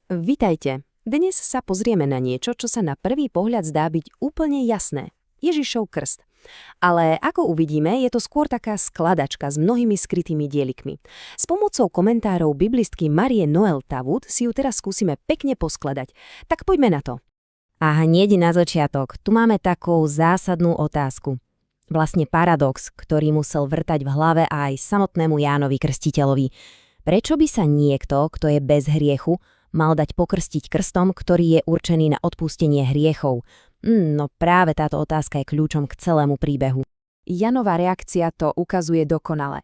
Vitajte. Dnes sa pozrieme na niečo, čo sa na prvý pohľad zdá byť úplne jasné. Ježišov krst. Ale ako uvidíme, je to skôr taká skladačka s mnohými skrytými dielikmi. S pomocou komentárov biblistky Marie Noel Tavud si ju teraz skúsime pekne poskladať. Tak poďme na to. A hneď na začiatok, tu máme takú zásadnú otázku. Vlastne paradox, ktorý musel vrtať v hlave aj samotnému Jánovi Krstiteľovi. Prečo by sa niekto, kto je bez hriechu, mal dať pokrstiť krstom, ktorý je určený na odpustenie hriechov? No práve táto otázka je kľúčom k celému príbehu. Janova reakcia to ukazuje dokonale.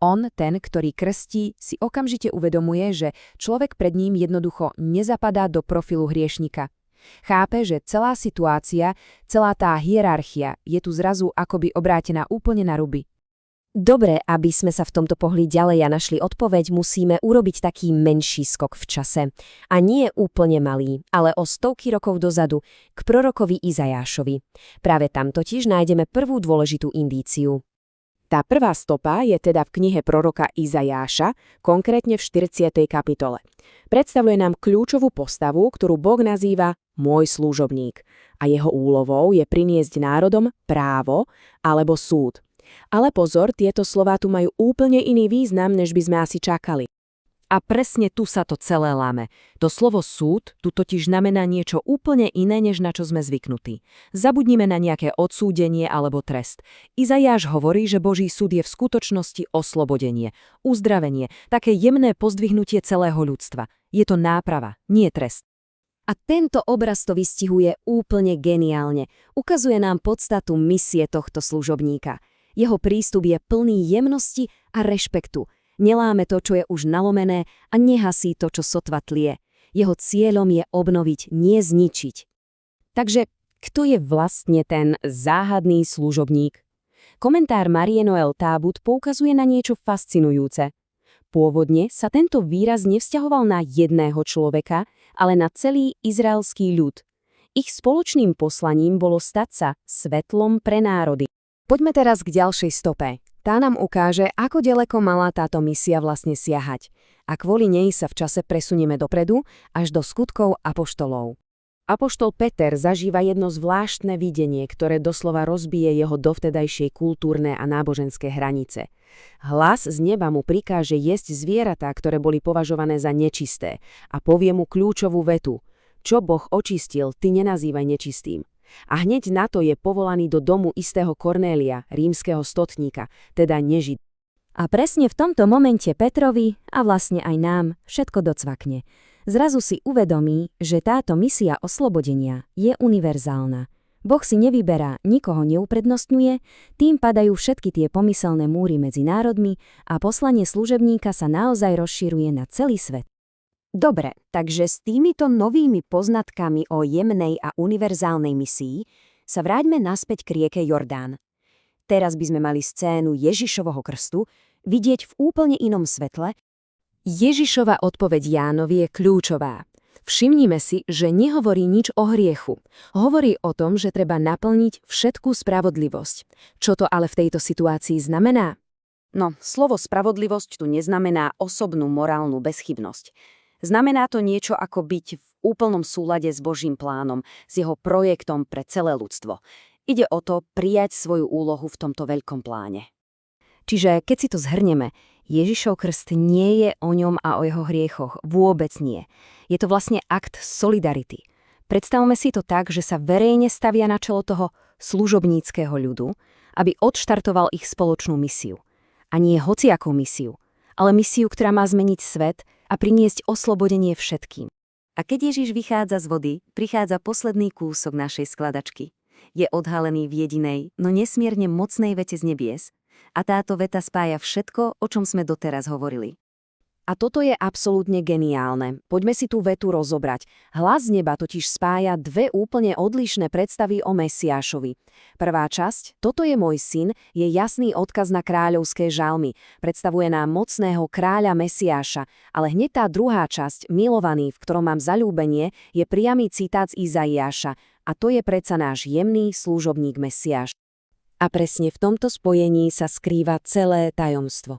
On, ten, ktorý krstí, si okamžite uvedomuje, že človek pred ním jednoducho nezapadá do profilu hriešnika. Chápe, že celá situácia, celá tá hierarchia je tu zrazu akoby obrátená úplne na ruby. Dobre, aby sme sa v tomto pohli ďalej a našli odpoveď, musíme urobiť taký menší skok v čase. A nie úplne malý, ale o stovky rokov dozadu, k prorokovi Izajášovi. Práve tam totiž nájdeme prvú dôležitú indíciu. Tá prvá stopa je teda v knihe proroka Izajáša, konkrétne v 40. kapitole. Predstavuje nám kľúčovú postavu, ktorú Boh nazýva môj služobník. A jeho úlohou je priniesť národom právo alebo súd. Ale pozor, tieto slová tu majú úplne iný význam, než by sme asi čakali. A presne tu sa to celé láme. To slovo súd tu totiž znamená niečo úplne iné, než na čo sme zvyknutí. Zabudnime na nejaké odsúdenie alebo trest. Izajáš hovorí, že Boží súd je v skutočnosti oslobodenie, uzdravenie, také jemné pozdvihnutie celého ľudstva. Je to náprava, nie trest. A tento obraz to vystihuje úplne geniálne. Ukazuje nám podstatu misie tohto služobníka. Jeho prístup je plný jemnosti a rešpektu. Neláme to, čo je už nalomené a nehasí to, čo sotva tlie. Jeho cieľom je obnoviť, nie zničiť. Takže kto je vlastne ten záhadný služobník? Komentár Marie Noel Tavud poukazuje na niečo fascinujúce. Pôvodne sa tento výraz nevzťahoval na jedného človeka, ale na celý izraelský ľud. Ich spoločným poslaním bolo stať sa svetlom pre národy. Poďme teraz k ďalšej stope. Tá nám ukáže, ako ďaleko mala táto misia vlastne siahať. A kvôli nej sa v čase presunieme dopredu až do skutkov apoštolov. Apoštol Peter zažíva jedno zvláštne videnie, ktoré doslova rozbije jeho dovtedajšie kultúrne a náboženské hranice. Hlas z neba mu prikáže jesť zvieratá, ktoré boli považované za nečisté, a povie mu kľúčovú vetu: čo Boh očistil, ty nenazývaj nečistým. A hneď na to je povolaný do domu istého Kornélia, rímskeho stotníka, teda nežid. A presne v tomto momente Petrovi, a vlastne aj nám, všetko docvakne. Zrazu si uvedomí, že táto misia oslobodenia je univerzálna. Boh si nevyberá, nikoho neuprednostňuje, tým padajú všetky tie pomyselné múry medzi národmi a poslanie služebníka sa naozaj rozširuje na celý svet. Dobre, takže s týmito novými poznatkami o jemnej a univerzálnej misii sa vráťme naspäť k rieke Jordán. Teraz by sme mali scénu Ježišovho krstu vidieť v úplne inom svetle. Ježišova odpoveď Jánovi je kľúčová. Všimnime si, že nehovorí nič o hriechu. Hovorí o tom, že treba naplniť všetkú spravodlivosť. Čo to ale v tejto situácii znamená? No, slovo spravodlivosť tu neznamená osobnú morálnu bezchybnosť. Znamená to niečo ako byť v úplnom súlade s Božím plánom, s jeho projektom pre celé ľudstvo. Ide o to prijať svoju úlohu v tomto veľkom pláne. Čiže keď si to zhrnieme, Ježišov krst nie je o ňom a o jeho hriechoch, vôbec nie. Je to vlastne akt solidarity. Predstavme si to tak, že sa verejne stavia na čelo toho služobníckeho ľudu, aby odštartoval ich spoločnú misiu. A nie hociakú misiu, ale misiu, ktorá má zmeniť svet a priniesť oslobodenie všetkým. A keď Ježiš vychádza z vody, prichádza posledný kúsok našej skladačky. Je odhalený v jedinej, no nesmierne mocnej vete z nebies. A táto veta spája všetko, o čom sme doteraz hovorili. A toto je absolútne geniálne. Poďme si tú vetu rozobrať. Hlas z neba totiž spája dve úplne odlišné predstavy o Mesiášovi. Prvá časť, toto je môj syn, je jasný odkaz na kráľovské žalmy. Predstavuje nám mocného kráľa Mesiáša. Ale hneď tá druhá časť, milovaný, v ktorom mám zaľúbenie, je priamy citát z Izaiáša. A to je predsa náš jemný služobník Mesiáš. A presne v tomto spojení sa skrýva celé tajomstvo.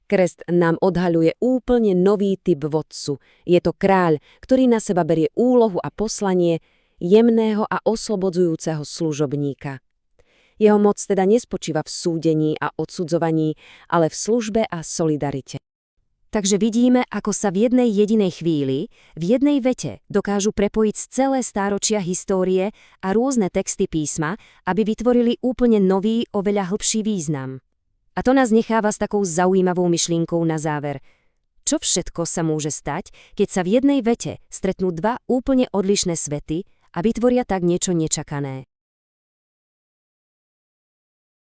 Krst nám odhaľuje úplne nový typ vodcu. Je to kráľ, ktorý na seba berie úlohu a poslanie jemného a oslobodzujúceho služobníka. Jeho moc teda nespočíva v súdení a odsudzovaní, ale v službe a solidarite. Takže vidíme, ako sa v jednej jedinej chvíli, v jednej vete dokážu prepojiť celé stáročia histórie a rôzne texty písma, aby vytvorili úplne nový, oveľa hlbší význam. A to nás necháva s takou zaujímavou myšlienkou na záver. Čo všetko sa môže stať, keď sa v jednej vete stretnú dva úplne odlišné svety a vytvoria tak niečo nečakané?